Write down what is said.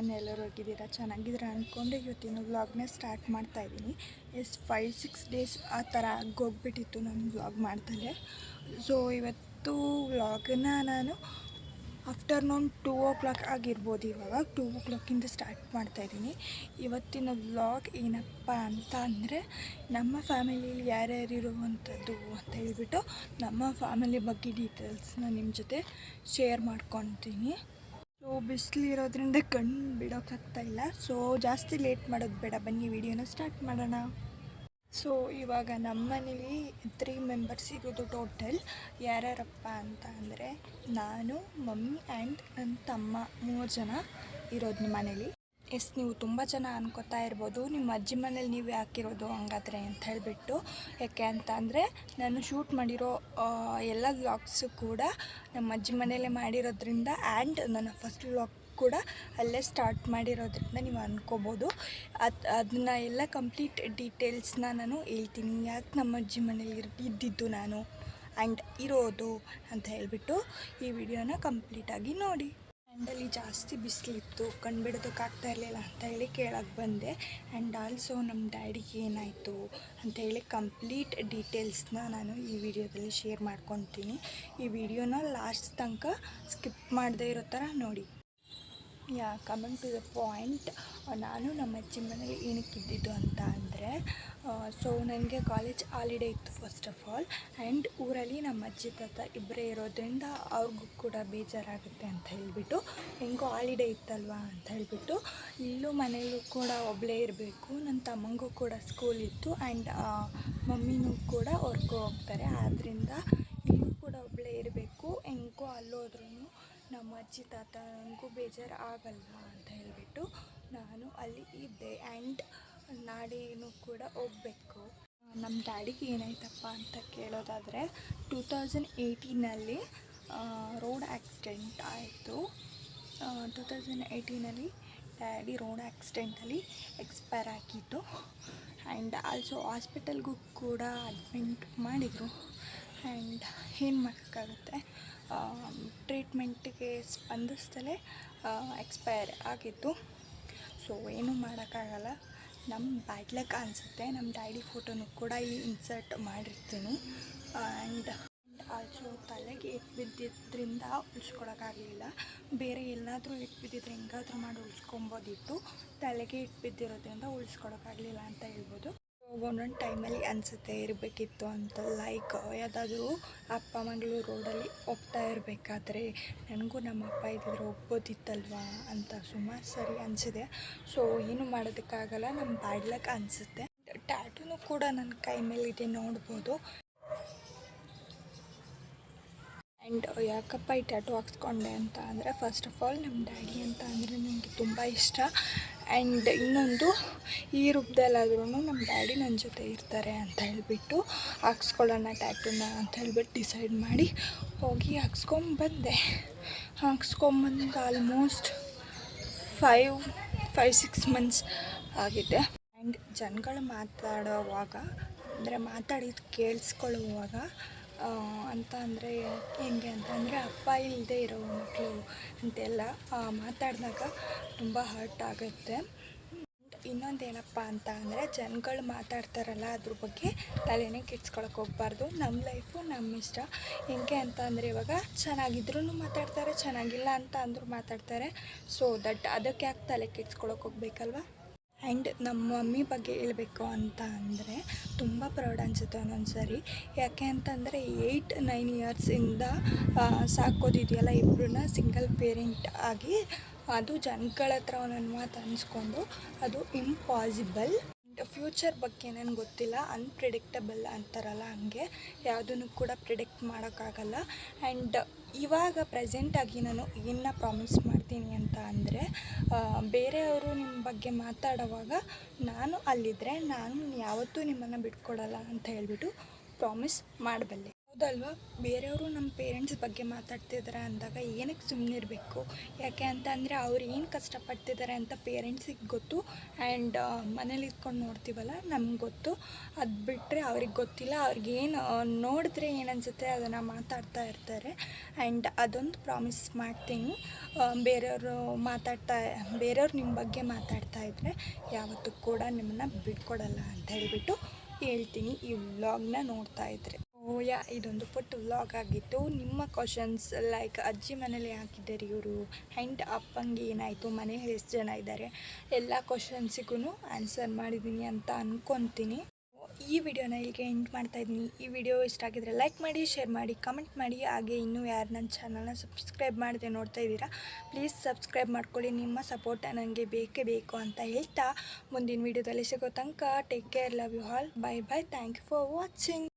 Everyone, ಎಲ್ಲರೂ ಹೋಗಿದ್ದೀರಾ? ಚೆನ್ನಾಗಿದ್ದೀರಾ ಅಂದ್ಕೊಂಡು ಇವತ್ತಿನ ವ್ಲಾಗ್ನ ಸ್ಟಾರ್ಟ್ ಮಾಡ್ತಾಯಿದ್ದೀನಿ. 5-6 ಡೇಸ್ ಆ ಥರ ಆಗೋಗ್ಬಿಟ್ಟಿತ್ತು ನಾನು ವ್ಲಾಗ್ ಮಾಡ್ತಾಯಿದ್ದೆ. ಸೊ ಇವತ್ತು ವ್ಲಾಗನ್ನ ನಾನು ಆಫ್ಟರ್ನೂನ್ 2 o'clock ಆಗಿರ್ಬೋದು. ಇವಾಗ 2 o'clock ಸ್ಟಾರ್ಟ್ ಮಾಡ್ತಾಯಿದ್ದೀನಿ. ಇವತ್ತಿನ ವ್ಲಾಗ್ ಏನಪ್ಪ ಅಂತ ಅಂದರೆ, ನಮ್ಮ ಫ್ಯಾಮಿಲಿಯಲ್ಲಿ ಯಾರ್ಯಾರು ಇರುವಂಥದ್ದು ಅಂತ ಹೇಳ್ಬಿಟ್ಟು ನಮ್ಮ ಫ್ಯಾಮಿಲಿ ಬಗ್ಗೆ ಡೀಟೇಲ್ಸ್ನ ನಿಮ್ಮ ಜೊತೆ ಶೇರ್ ಮಾಡ್ಕೊತೀನಿ. ಸೊ ಬಿಸಿಲಿರೋದ್ರಿಂದ ಕಣ್ಣು ಬಿಡೋಕ್ಕಾಗ್ತಾಯಿಲ್ಲ. ಸೊ ಜಾಸ್ತಿ ಲೇಟ್ ಮಾಡೋದು ಬೇಡ, ಬನ್ನಿ ವಿಡಿಯೋನ ಸ್ಟಾರ್ಟ್ ಮಾಡೋಣ. ಸೊ ಇವಾಗ ನಮ್ಮ ಮನೇಲಿ 3 ಮೆಂಬರ್ಸ್ ಇರೋದು ಟೋಟಲ್. ಯಾರ್ಯಾರಪ್ಪ ಅಂತ ಅಂದರೆ, ನಾನು, ಮಮ್ಮಿ ಆ್ಯಂಡ್ ನನ್ನ ತಮ್ಮ, 3 ಜನ ಇರೋದು ನಿಮ್ಮ ಮನೇಲಿ. ನೀವು ತುಂಬ ಜನ ಅನ್ಕೋತಾ ಇರ್ಬೋದು, ನಿಮ್ಮ ಅಜ್ಜಿ ಮನೇಲಿ ನೀವು ಯಾಕಿರೋದು ಹಂಗಾದ್ರೆ ಅಂತ ಹೇಳಿಬಿಟ್ಟು. ಯಾಕೆ ಅಂತ ಅಂದರೆ, ನಾನು ಶೂಟ್ ಮಾಡಿರೋ ಎಲ್ಲ ವ್ಲಾಗ್ಸು ಕೂಡ ನಮ್ಮ ಅಜ್ಜಿ ಮನೇಲೇ ಮಾಡಿರೋದ್ರಿಂದ, ಆ್ಯಂಡ್ ನನ್ನ ಫಸ್ಟ್ ವ್ಲಾಗ್ ಕೂಡ ಅಲ್ಲೇ ಸ್ಟಾರ್ಟ್ ಮಾಡಿರೋದ್ರಿಂದ ನೀವು ಅನ್ಕೋಬೋದು. ಅದನ್ನ ಎಲ್ಲ ಕಂಪ್ಲೀಟ್ ಡೀಟೇಲ್ಸ್ನ ನಾನು ಹೇಳ್ತೀನಿ, ಯಾಕೆ ನಮ್ಮ ಅಜ್ಜಿ ಮನೇಲಿ ಇದ್ದಿದ್ದು ನಾನು ಆ್ಯಂಡ್ ಇರೋದು ಅಂತ ಹೇಳಿಬಿಟ್ಟು. ಈ ವಿಡಿಯೋನ ಕಂಪ್ಲೀಟಾಗಿ ನೋಡಿ. ಆ್ಯಂಡಲ್ಲಿ ಜಾಸ್ತಿ ಬಿಸಿಲಿತ್ತು, ಕಂಡುಬಿಡೋದಕ್ಕಾಗ್ತಾ ಇರಲಿಲ್ಲ ಅಂತ ಹೇಳಿ ಕೇಳಕ್ಕೆ ಬಂದೆ. ಆ್ಯಂಡ್ ಆಲ್ಸೋ ನಮ್ಮ ಡ್ಯಾಡಿಗೆ ಏನಾಯಿತು ಅಂತ ಹೇಳಿ ಕಂಪ್ಲೀಟ್ ಡೀಟೇಲ್ಸ್ನ ನಾನು ಈ ವಿಡಿಯೋದಲ್ಲಿ ಶೇರ್ ಮಾಡ್ಕೊತೀನಿ. ಈ ವಿಡಿಯೋನ ಲಾಸ್ಟ್ ತನಕ ಸ್ಕಿಪ್ ಮಾಡದೇ ಇರೋ ಥರ ನೋಡಿ. ಕಮಿಂಗ್ ಟು ದ ಪಾಯಿಂಟ್, ನಾನು ನಮ್ಮ ಅಜ್ಜಿ ಮನೇಲಿ ಏನಕ್ಕೆ ಇದ್ದಿದ್ದು ಅಂತ ಅಂದರೆ, ಸೊ ನನಗೆ ಕಾಲೇಜ್ ಹಾಲಿಡೇ ಇತ್ತು ಫಸ್ಟ್ ಆಫ್ ಆಲ್. ಆ್ಯಂಡ್ ಊರಲ್ಲಿ ನಮ್ಮ ಅಜ್ಜಿ ತಾತ ಇಬ್ಬರೇ ಇರೋದ್ರಿಂದ ಅವ್ರಿಗೂ ಕೂಡ ಬೇಜಾರಾಗುತ್ತೆ ಅಂತ ಹೇಳಿಬಿಟ್ಟು, ಹೆಂಗೋ ಹಾಲಿಡೇ ಇತ್ತಲ್ವ ಅಂತ ಹೇಳಿಬಿಟ್ಟು ಇಲ್ಲೂ ಮನೇಲೂ ಕೂಡ ಒಬ್ಬಳೇ ಇರಬೇಕು. ನನ್ನ ತಮ್ಮಂಗೂ ಕೂಡ ಸ್ಕೂಲ್ ಇತ್ತು ಆ್ಯಂಡ್ ಮಮ್ಮಿನೂ ಕೂಡ ವರ್ಕ್ ಹೋಗ್ತಾರೆ. ಆದ್ದರಿಂದ ಇಲ್ಲೂ ಕೂಡ ಒಬ್ಬಳೇ ಇರಬೇಕು. ಹೆಂಗೋ ಅಲ್ಲೋದ್ರೂ ನಮ್ಮ ಅಜ್ಜಿ ತಾತ ನನಗೂ ಬೇಜಾರು ಆಗಲ್ಲ ಅಂತ ಹೇಳಿಬಿಟ್ಟು ನಾನು ಅಲ್ಲಿ ಇದ್ದೆ. ಆ್ಯಂಡ್ ನಾಳೆನೂ ಕೂಡ ಹೋಗಬೇಕು. ನಮ್ಮ ಡ್ಯಾಡಿಗೆ ಏನಾಯ್ತಪ್ಪ ಅಂತ ಕೇಳೋದಾದರೆ, 2018ನಲ್ಲಿ ರೋಡ್ ಆಕ್ಸಿಡೆಂಟ್ ಆಯಿತು. 2018ನಲ್ಲಿ ಡ್ಯಾಡಿ ರೋಡ್ ಆಕ್ಸಿಡೆಂಟಲ್ಲಿ ಎಕ್ಸ್ಪೈರ್ ಆಗಿದ್ದು. ಆ್ಯಂಡ್ ಆಲ್ಸೋ ಹಾಸ್ಪಿಟಲ್ಗೂ ಕೂಡ ಅಡ್ಮಿಂಟ್ ಮಾಡಿದರು. ಆ್ಯಂಡ್ ಏನು ಮಾಡೋಕ್ಕಾಗುತ್ತೆ, ಟ್ರೀಟ್ಮೆಂಟಿಗೆ ಸ್ಪಂದಿಸ್ದಲೇ ಎಕ್ಸ್ಪೈರ್ ಆಗಿತ್ತು. ಸೊ ಏನೂ ಮಾಡೋಕ್ಕಾಗಲ್ಲ. ನಮ್ಮ ಬ್ಯಾಡ್ ಲಕ್ ಅನಿಸುತ್ತೆ. ನಮ್ಮ ಡ್ಯಾಡಿ ಫೋಟೋನು ಕೂಡ ಇಲ್ಲಿ ಇನ್ಸರ್ಟ್ ಮಾಡಿರ್ತೀನಿ. ಆ್ಯಂಡ್ ಆಲ್ಸೋ ತಲೆಗೆ ಏಟು ಬಿದ್ದಿದ್ದರಿಂದ ಉಳಿಸ್ಕೊಳಕ್ಕಾಗಲಿಲ್ಲ. ಬೇರೆ ಎಲ್ಲಾದರೂ ಏಟು ಬಿದ್ದಿದ್ರೆ ಹೆಂಗಾದರೂ ಮಾಡಿ ಉಳಿಸ್ಕೊಬೋದಿತ್ತು. ತಲೆಗೆ ಏಟು ಬಿದ್ದಿರೋದ್ರಿಂದ ಉಳಿಸ್ಕೊಳಕ್ಕಾಗಲಿಲ್ಲ ಅಂತ ಹೇಳ್ಬೋದು. ಒಂದೊಂದು ಟೈಮಲ್ಲಿ ಅನಿಸುತ್ತೆ ಇರಬೇಕಿತ್ತು ಅಂತ. ಲೈಕ್ ಯಾವುದಾದ್ರೂ ಅಪ್ಪ ಮಗಳು ರೋಡಲ್ಲಿ ಹೋಗ್ತಾ ಇರಬೇಕಾದ್ರೆ ನನಗೂ ನಮ್ಮ ಅಪ್ಪ ಇದ್ದಿದ್ರೆ ಹೋಗ್ಬೋದಿತ್ತಲ್ವಾ ಅಂತ ಸುಮಾರು ಸರಿ ಅನಿಸಿದೆ. ಸೊ ಏನು ಮಾಡೋದಕ್ಕಾಗಲ್ಲ, ನಮ್ಮ ಬ್ಯಾಡ್ ಲಕ್ ಅನಿಸುತ್ತೆ. ಟ್ಯಾಟೂನು ಕೂಡ ನನ್ನ ಕೈ ಮೇಲಿದೆ, ನೋಡ್ಬೋದು. ಆ್ಯಂಡ್ ಯಾಕಪ್ಪ ಈ ಟ್ಯಾಟೂ ಹಾಕ್ಸ್ಕೊಂಡೆ ಅಂತ ಅಂದರೆ, ಫಸ್ಟ್ ಆಫ್ ಆಲ್ ನಮ್ಮ ಡ್ಯಾಡಿ ಅಂತ ಅಂದರೆ ನನಗೆ ತುಂಬ ಇಷ್ಟ. ಆ್ಯಂಡ್ ಇನ್ನೊಂದು, ಈ ರೂಪದಲ್ಲಾದ್ರೂ ನಮ್ಮ ಡ್ಯಾಡಿ ನನ್ನ ಜೊತೆ ಇರ್ತಾರೆ ಅಂತ ಹೇಳಿಬಿಟ್ಟು ಹಾಕ್ಸ್ಕೊಳ್ಳೋಣ ಟ್ಯಾಟೂನ ಅಂತ ಹೇಳ್ಬಿಟ್ಟು ಡಿಸೈಡ್ ಮಾಡಿ ಹೋಗಿ ಹಾಕ್ಸ್ಕೊಂಬಂದೆ. ಹಾಕ್ಸ್ಕೊಂಬಂದು ಆಲ್ಮೋಸ್ಟ್ 5-6 ಮಂತ್ಸ್ ಆಗಿದೆ. ಆ್ಯಂಡ್ ಜನಗಳು ಮಾತಾಡೋವಾಗ ಅಂದರೆ ಮಾತಾಡಿದ್ದು ಕೇಳಿಸ್ಕೊಳ್ಳುವಾಗ ಅಂತ ಅಂದರೆ ಹೆಂಗೆ ಅಂತ ಅಂದರೆ, ಅಪ್ಪ ಇಲ್ಲದೆ ಇರೋ ಮಕ್ಕಳು ಅಂತೆಲ್ಲ ಮಾತಾಡಿದಾಗ ತುಂಬ ಹರ್ಟ್ ಆಗುತ್ತೆ. ಇನ್ನೊಂದೇನಪ್ಪ ಅಂತ ಅಂದರೆ, ಜನಗಳು ಮಾತಾಡ್ತಾರಲ್ಲ ಅದ್ರ ಬಗ್ಗೆ ತಲೆನೇ ಕೆಡ್ಸ್ಕೊಳಕ್ಕೆ ಹೋಗ್ಬಾರ್ದು. ನಮ್ಮ ಲೈಫು ನಮ್ಮ ಇಷ್ಟ. ಹೆಂಗೆ ಅಂತ ಅಂದರೆ, ಇವಾಗ ಚೆನ್ನಾಗಿದ್ರೂ ಮಾತಾಡ್ತಾರೆ, ಚೆನ್ನಾಗಿಲ್ಲ ಅಂತ ಅಂದರೂ ಮಾತಾಡ್ತಾರೆ. ಸೊ ಅದಕ್ಕೆ ಯಾಕೆ ತಲೆ ಕೆಡ್ಸ್ಕೊಳಕ್ಕೆ ಹೋಗ್ಬೇಕಲ್ವ. ಆ್ಯಂಡ್ ನಮ್ಮ ಮಮ್ಮಿ ಬಗ್ಗೆ ಹೇಳಬೇಕು ಅಂತ ಅಂದರೆ, ತುಂಬ ಪ್ರೌಡ್ ಅನಿಸುತ್ತೆ ಒಂದೊಂದು ಸರಿ. ಯಾಕೆ ಅಂತಂದರೆ 8-9 ಇಯರ್ಸಿಂದ ಸಾಕೋದಿದೆಯಲ್ಲ ಇಬ್ಬರನ್ನ ಸಿಂಗಲ್ ಪೇರೆಂಟ್ ಆಗಿ, ಅದು ಜನಗಳ ಹತ್ರ ಒಂದೊಂದು ಮಾತು ಅನಿಸ್ಕೊಂಡು ಅದು ಇಂಪಾಸಿಬಲ್. ಫ್ಯೂಚರ್ ಬಗ್ಗೆ ನನಗೆ ಗೊತ್ತಿಲ್ಲ, ಅನ್ಪ್ರಿಡಿಕ್ಟಬಲ್ ಅಂತಾರಲ್ಲ ಹಂಗೆ, ಯಾವುದನ್ನು ಕೂಡ ಪ್ರಿಡಿಕ್ಟ್ ಮಾಡೋಕ್ಕಾಗಲ್ಲ. ಆ್ಯಂಡ್ ಇವಾಗ ಪ್ರೆಸೆಂಟಾಗಿ ನಾನು ಏನು ಪ್ರಾಮಿಸ್ ಮಾಡ್ತೀನಿ ಅಂತ ಅಂದರೆ, ಬೇರೆಯವರು ನಿಮ್ಮ ಬಗ್ಗೆ ಮಾತಾಡೋವಾಗ ನಾನು ಅಲ್ಲಿದ್ದರೆ ನಾನು ಯಾವತ್ತೂ ನಿಮ್ಮನ್ನು ಬಿಟ್ಕೊಡಲ್ಲ ಅಂತ ಹೇಳಿಬಿಟ್ಟು ಪ್ರಾಮಿಸ್ ಮಾಡಬಲ್ಲೆ. ಹೌದಲ್ವಾ? ಬೇರೆಯವರು ನಮ್ಮ ಪೇರೆಂಟ್ಸ್ ಬಗ್ಗೆ ಮಾತಾಡ್ತಿದ್ದಾರೆ ಅಂದಾಗ ಏನಕ್ಕೆ ಸುಮ್ಮನಿರಬೇಕು? ಯಾಕೆ ಅಂತ ಅಂದರೆ ಅವ್ರು ಏನು ಕಷ್ಟಪಡ್ತಿದ್ದಾರೆ ಅಂತ ಪೇರೆಂಟ್ಸಿಗೆ ಗೊತ್ತು. ಆ್ಯಂಡ್ ಮನೇಲಿ ಇದ್ಕೊಂಡು ನೋಡ್ತೀವಲ್ಲ, ನಮ್ಗೆ ಗೊತ್ತು. ಅದು ಬಿಟ್ಟರೆ ಅವ್ರಿಗೆ ಗೊತ್ತಿಲ್ಲ. ಅವ್ರಿಗೇನು ನೋಡಿದ್ರೆ ಏನನ್ಸುತ್ತೆ ಅದನ್ನು ಮಾತಾಡ್ತಾ ಇರ್ತಾರೆ. ಆ್ಯಂಡ್ ಅದೊಂದು ಪ್ರಾಮಿಸ್ ಮಾಡ್ತೀನಿ, ಬೇರೆಯವ್ರು ನಿಮ್ಮ ಬಗ್ಗೆ ಮಾತಾಡ್ತಾ ಇದ್ದರೆ ಯಾವತ್ತೂ ಕೂಡ ನಿಮ್ಮನ್ನು ಬಿಟ್ಕೊಡಲ್ಲ ಅಂತ ಹೇಳಿಬಿಟ್ಟು ಹೇಳ್ತೀನಿ ಈ ವ್ಲಾಗ್ನ ನೋಡ್ತಾ ಇದ್ದರೆ. ಇದೊಂದು ಪುಟ್ಟ ವ್ಲಾಗ್ ಆಗಿತ್ತು. ನಿಮ್ಮ ಕ್ವಶನ್ಸ್ ಲೈಕ್ ಅಜ್ಜಿ ಮನೇಲಿ ಹಾಕಿದ್ದಾರೆ ಇವರು, ಆ್ಯಂಡ್ ಅಪ್ಪಂಗೆ ಏನಾಯಿತು, ಮನೇಲಿ ಎಷ್ಟು ಜನ ಇದ್ದಾರೆ, ಎಲ್ಲ ಕ್ವಶನ್ಸಿಗೂ ಆನ್ಸರ್ ಮಾಡಿದ್ದೀನಿ ಅಂತ ಅಂದ್ಕೊತೀನಿ. ಈ ವಿಡಿಯೋನ ಇಲ್ಲಿಗೆ ಎಂಡ್ ಮಾಡ್ತಾಯಿದ್ದೀನಿ. ಈ ವಿಡಿಯೋ ಇಷ್ಟ ಆಗಿದ್ರೆ ಲೈಕ್ ಮಾಡಿ, ಶೇರ್ ಮಾಡಿ, ಕಮೆಂಟ್ ಮಾಡಿ. ಹಾಗೆ ಇನ್ನೂ ಯಾರು ನನ್ನ ಚಾನಲ್ನ ಸಬ್ಸ್ಕ್ರೈಬ್ ಮಾಡದೆ ನೋಡ್ತಾ ಇದ್ದೀರಾ, ಪ್ಲೀಸ್ ಸಬ್ಸ್ಕ್ರೈಬ್ ಮಾಡ್ಕೊಳ್ಳಿ. ನಿಮ್ಮ ಸಪೋರ್ಟ್ ನನಗೆ ಬೇಕೇ ಬೇಕು ಅಂತ ಹೇಳ್ತಾ ಮುಂದಿನ ವಿಡಿಯೋದಲ್ಲಿ ಸಿಗೋ ತನಕ take care, love you all, bye bye, thank you for watching.